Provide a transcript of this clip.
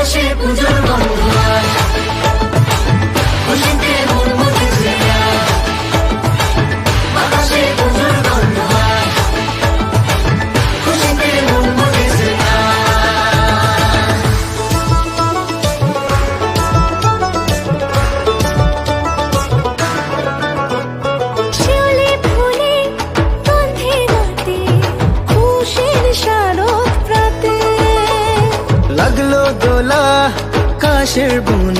বাতাসে পুজোর গন্ধ আয়, খুশিতে মন মতেছে আয়, বাতাসে পুজোর গন্ধ আয়, খুশিতে মন মতেছে আয়। শিউলি ফুলে গন্ধে নাতে খুশির শারদ প্রাতে, লাগলো দোলা কাশের বুন